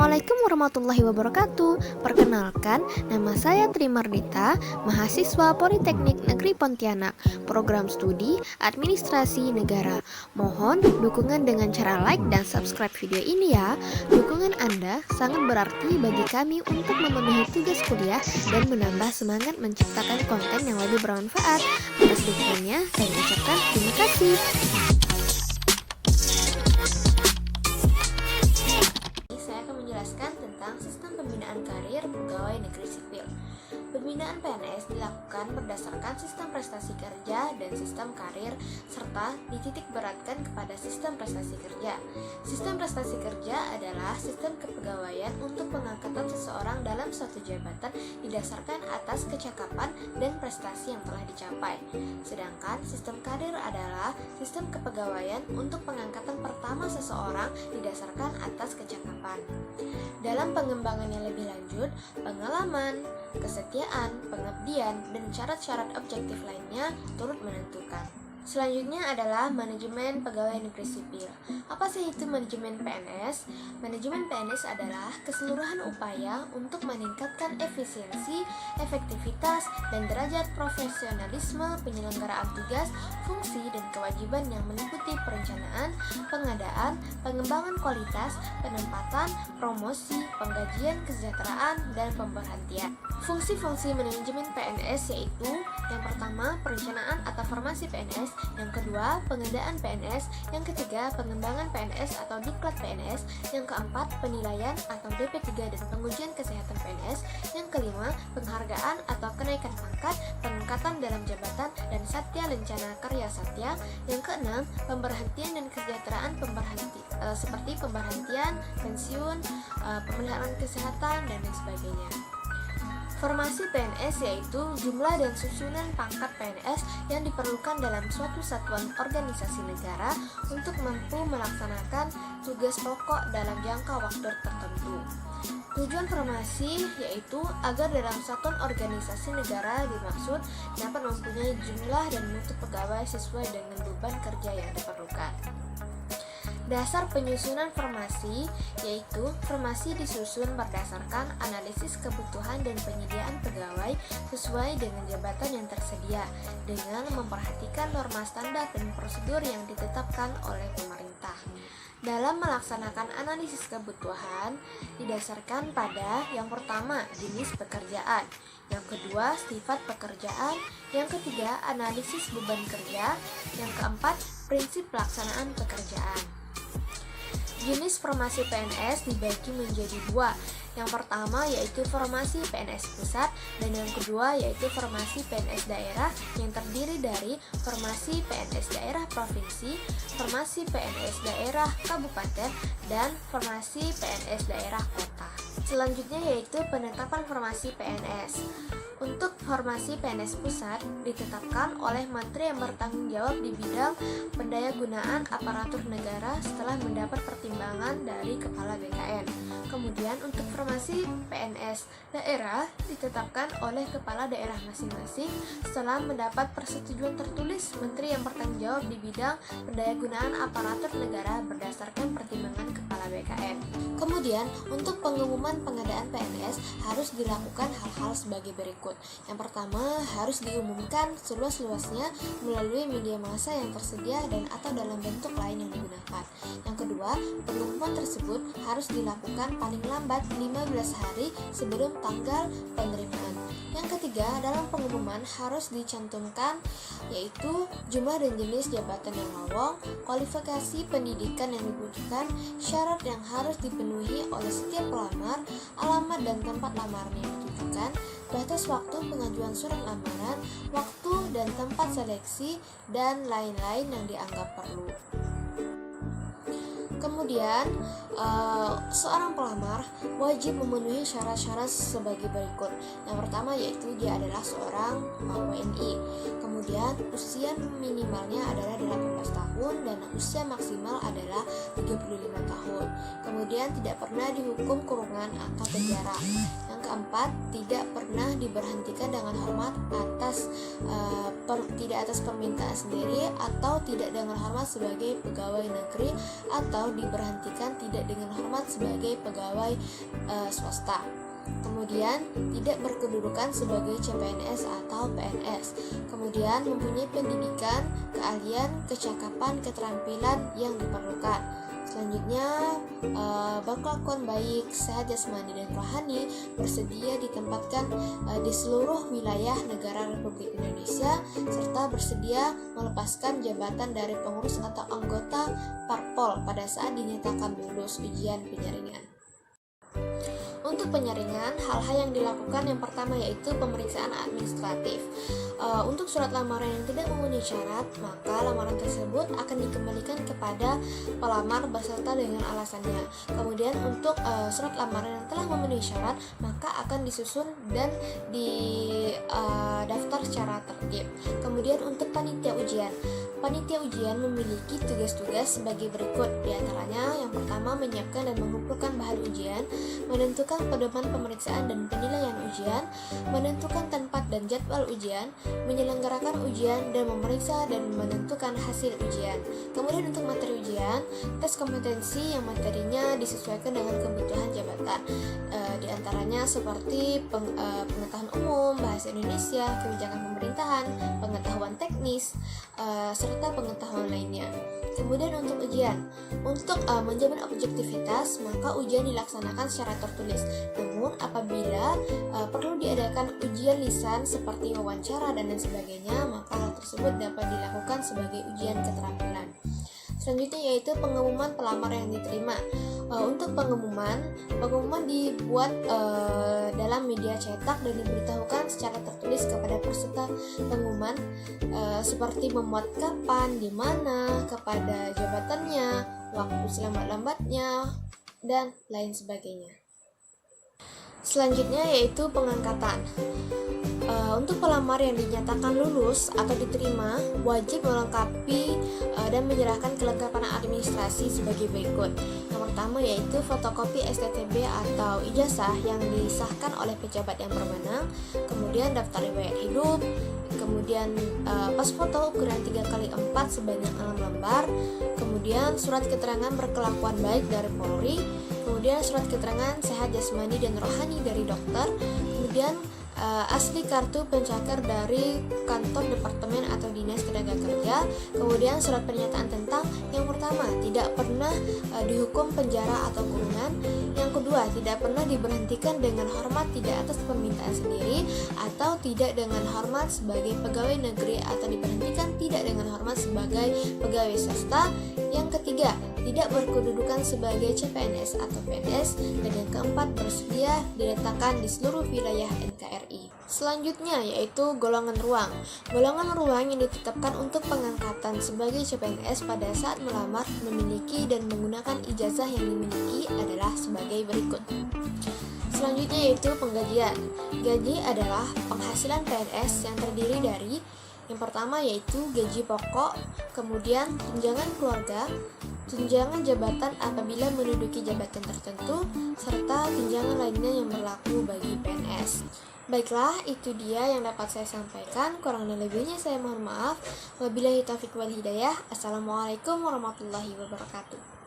Assalamualaikum warahmatullahi wabarakatuh. Perkenalkan, nama saya Trimardita, mahasiswa Politeknik Negeri Pontianak, program studi Administrasi Negara. Mohon dukungan dengan cara like dan subscribe video ini ya. Dukungan Anda sangat berarti bagi kami untuk memenuhi tugas kuliah dan menambah semangat menciptakan konten yang lebih bermanfaat. Atas dukungannya, saya ucapkan terima kasih. Menjelaskan tentang sistem pembinaan karir pegawai negeri sipil. Pembinaan PNS dilakukan berdasarkan sistem prestasi kerja dan sistem karir serta dititik beratkan kepada sistem prestasi kerja. Sistem prestasi kerja adalah sistem kepegawaian untuk pengangkatan seseorang dalam suatu jabatan didasarkan atas kecakapan dan prestasi yang telah dicapai. Sedangkan sistem karir adalah sistem kepegawaian untuk pengangkatan pertama seseorang didasarkan atas kecakapan. Dalam pengembangan yang lebih lanjut, pengalaman, kesetiaan, pengabdian, dan syarat-syarat objektif lainnya turut menentukan. Selanjutnya adalah manajemen pegawai negeri sipil. Apa sih itu manajemen PNS? Manajemen PNS adalah keseluruhan upaya untuk meningkatkan efisiensi, efektivitas, dan derajat profesionalisme penyelenggaraan tugas, fungsi, dan kewajiban yang meliputi perencanaan, pengadaan, pengembangan kualitas, penempatan, promosi, penggajian kesejahteraan, dan pemberhentian. Fungsi-fungsi manajemen PNS yaitu yang pertama, perencanaan atau formasi PNS, yang kedua, pengadaan PNS, yang ketiga, pengembangan PNS atau diklat PNS, yang keempat, penilaian atau DP3 dan pengujian kesehatan PNS, yang kelima, penghargaan atau kenaikan pangkat, pengangkatan dalam jabatan, dan satya lencana karya satya, yang keenam, pemberhentian dan kesejahteraan seperti pemberhentian, pensiun, pemeliharaan kesehatan, dan lain sebagainya. Formasi PNS yaitu jumlah dan susunan pangkat PNS yang diperlukan dalam suatu satuan organisasi negara untuk mampu melaksanakan tugas pokok dalam jangka waktu tertentu. Tujuan formasi yaitu agar dalam satuan organisasi negara dimaksud dapat mempunyai jumlah dan mutu pegawai sesuai dengan beban kerja yang diperlukan. Dasar penyusunan formasi yaitu formasi disusun berdasarkan analisis kebutuhan dan penyediaan pegawai sesuai dengan jabatan yang tersedia dengan memperhatikan norma standar dan prosedur yang ditetapkan oleh pemerintah. Dalam melaksanakan analisis kebutuhan didasarkan pada yang pertama, jenis pekerjaan, yang kedua, sifat pekerjaan, yang ketiga, analisis beban kerja, yang keempat, prinsip pelaksanaan pekerjaan. Jenis formasi PNS dibagi menjadi dua. Yang pertama yaitu formasi PNS pusat dan yang kedua yaitu formasi PNS daerah yang terdiri dari formasi PNS daerah provinsi, formasi PNS daerah kabupaten, dan formasi PNS daerah kota. Selanjutnya yaitu penetapan formasi PNS. Untuk formasi PNS pusat ditetapkan oleh Menteri yang bertanggung jawab di bidang pendayagunaan aparatur negara setelah mendapat pertimbangan dari Kepala BKN. Kemudian untuk formasi PNS daerah ditetapkan oleh Kepala daerah masing-masing setelah mendapat persetujuan tertulis Menteri yang bertanggung jawab di bidang pendayagunaan aparatur negara berdasarkan pertimbangan Kepala BKN. Kemudian untuk pengumuman pengadaan PNS harus dilakukan hal-hal sebagai berikut. Yang pertama, harus diumumkan seluas-luasnya melalui media massa yang tersedia dan atau dalam bentuk lain yang digunakan. Yang kedua, pengumuman tersebut harus dilakukan paling lambat 15 hari sebelum tanggal penerimaan. Yang ketiga, dalam pengumuman harus dicantumkan yaitu jumlah dan jenis jabatan yang lowong, kualifikasi pendidikan yang dibutuhkan, syarat yang harus dipenuhi oleh setiap pelamar, alamat dan tempat lamaran yang ditujukan, batas waktu pengajuan surat lamaran, waktu dan tempat seleksi, dan lain-lain yang dianggap perlu. Kemudian, seorang pelamar wajib memenuhi syarat-syarat sebagai berikut. Yang pertama yaitu dia adalah seorang WNI. Kemudian usia minimalnya adalah 18 tahun dan usia maksimal adalah 35 tahun. Kemudian tidak pernah dihukum kurungan atau penjara. Yang keempat, tidak pernah diberhentikan dengan hormat tidak atas permintaan sendiri atau tidak dengan hormat sebagai pegawai negeri atau diberhentikan tidak dengan hormat sebagai pegawai swasta. Kemudian tidak berkedudukan sebagai CPNS atau PNS. Kemudian mempunyai pendidikan, keahlian, kecakapan, keterampilan yang diperlukan. Selanjutnya, berkelakuan baik, sehat jasmani dan rohani, bersedia ditempatkan di seluruh wilayah negara Republik Indonesia, serta bersedia melepaskan jabatan dari pengurus atau anggota parpol pada saat dinyatakan lulus ujian penyaringan. Untuk penyaringan, hal-hal yang dilakukan yang pertama yaitu pemeriksaan administratif. Untuk surat lamaran yang tidak memenuhi syarat, maka lamaran tersebut akan dikembalikan kepada pelamar beserta dengan alasannya. Kemudian untuk surat lamaran yang telah memenuhi syarat, maka akan disusun dan daftar secara tertib. Kemudian untuk panitia ujian memiliki tugas-tugas sebagai berikut. Di antaranya, yang pertama menyiapkan dan mengumpulkan bahan ujian, menentukan pedoman pemeriksaan dan penilaian ujian, menentukan tempat dan jadwal ujian, menyelenggarakan ujian dan memeriksa dan menentukan hasil ujian. Kemudian untuk materi ujian, tes kompetensi yang materinya disesuaikan dengan kebutuhan jabatan. Di antaranya seperti pengetahuan umum, bahasa Indonesia, kebijakan pemerintahan, pengetahuan teknis, serta pengetahuan lainnya. Kemudian untuk ujian, untuk menjamin objektivitas, maka ujian dilaksanakan secara tertulis. Namun apabila perlu diadakan ujian lisan seperti wawancara dan lain sebagainya, maka hal tersebut dapat dilakukan sebagai ujian keterampilan. Selanjutnya yaitu pengumuman pelamar yang diterima. Untuk pengumuman dibuat dalam media cetak dan diberitahukan secara tertulis kepada peserta pengumuman, seperti memuat kapan, di mana, kepada jabatannya, waktu selambat-lambatnya, dan lain sebagainya. Selanjutnya yaitu pengangkatan. Untuk pelamar yang dinyatakan lulus atau diterima, wajib melengkapi dan menyerahkan kelengkapan administrasi sebagai berikut. Yang pertama yaitu fotokopi STTB atau ijazah yang disahkan oleh pejabat yang berwenang, kemudian daftar riwayat hidup, kemudian pas foto ukuran 3x4 sebanyak 6 lembar, kemudian surat keterangan berkelakuan baik dari Polri, kemudian surat keterangan sehat jasmani dan rohani dari dokter, kemudian asli kartu pencakar dari kantor departemen atau dinas tenaga kerja, kemudian surat pernyataan tentang yang pertama tidak pernah dihukum penjara atau kurungan, yang kedua tidak pernah diberhentikan dengan hormat tidak atas permintaan sendiri atau tidak dengan hormat sebagai pegawai negeri atau diberhentikan tidak dengan hormat sebagai pegawai swasta, yang ketiga tidak berkedudukan sebagai CPNS atau PNS, dan yang keempat bersedia diletakkan di seluruh wilayah NKRI. Selanjutnya yaitu golongan ruang. Golongan ruang yang ditetapkan untuk pengangkatan sebagai CPNS pada saat melamar, memiliki dan menggunakan ijazah yang dimiliki adalah sebagai berikut. Selanjutnya yaitu penggajian. Gaji adalah penghasilan PNS yang terdiri dari yang pertama yaitu gaji pokok, kemudian tunjangan keluarga, tunjangan jabatan apabila menduduki jabatan tertentu, serta tunjangan lainnya yang berlaku bagi PNS. Baiklah, itu dia yang dapat saya sampaikan. Kurang dan lebihnya saya mohon maaf. Wabillahi taufiq wal hidayah. Assalamualaikum warahmatullahi wabarakatuh.